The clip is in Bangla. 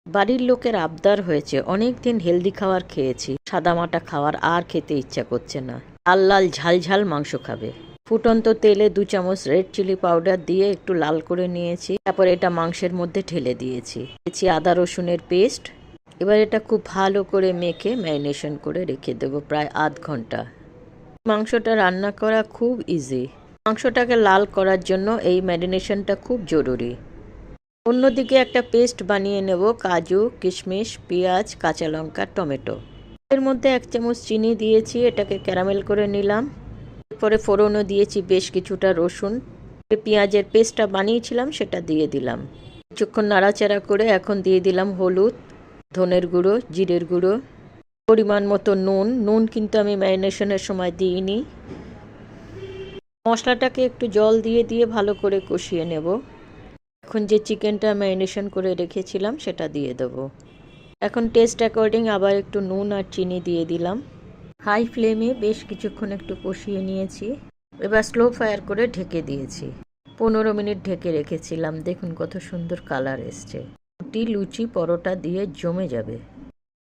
বাড়ির লোকের আবদার হয়েছে, অনেক দিন হেলদি খাবার খেয়েছি, সাদামাটা খাবার আর খেতে ইচ্ছা করছে না। লাল লাল ঝাল ঝাল মাংস খাবে। ফুটন্ত তেলে 2 চামচ রেড চিলি পাউডার দিয়ে একটু লাল করে নিয়েছি। তারপর এটা মাংসের মধ্যে ঢেলে দিয়েছি। আদা রসুনের পেস্ট। এবার এটা খুব ভালো করে মেখে ম্যারিনেশন করে রেখে দেবো প্রায় আধ ঘন্টা। মাংসটা রান্না করা খুব ইজি। মাংসটাকে লাল করার জন্য এই ম্যারিনেশনটা খুব জরুরি। অন্যদিকে একটা পেস্ট বানিয়ে নেব কাজু, কিশমিশ, পেঁয়াজ, কাঁচা লঙ্কা, টমেটো। এর মধ্যে 1 চামচ চিনি দিয়েছি, এটাকে ক্যারামেল করে নিলাম। এরপরে ফোড়নও দিয়েছি বেশ কিছুটা রসুন। পেঁয়াজের পেস্টটা বানিয়েছিলাম সেটা দিয়ে দিলাম। কিছুক্ষণ নাড়াচাড়া করে এখন দিয়ে দিলাম হলুদ, ধনের গুঁড়ো, জিরের গুঁড়ো, পরিমাণ মতো নুন কিন্তু আমি ম্যারিনেশনের সময় দিইনি। মশলাটাকে একটু জল দিয়ে ভালো করে কষিয়ে নেব। এখন যে চিকেনটা ম্যারিনেশন করে রেখেছিলাম সেটা দিয়ে দেবো। এখন টেস্ট অ্যাকর্ডিং আবার একটু নুন আর চিনি দিয়ে দিলাম। হাই ফ্লেমে বেশ কিছুক্ষণ একটু কষিয়ে নিয়েছি। এবার স্লো ফায়ার করে ঢেকে দিয়েছি। 15 মিনিট ঢেকে রেখেছিলাম। দেখুন কত সুন্দর কালার এসছে। রুটি, লুচি, পরোটা দিয়ে জমে যাবে।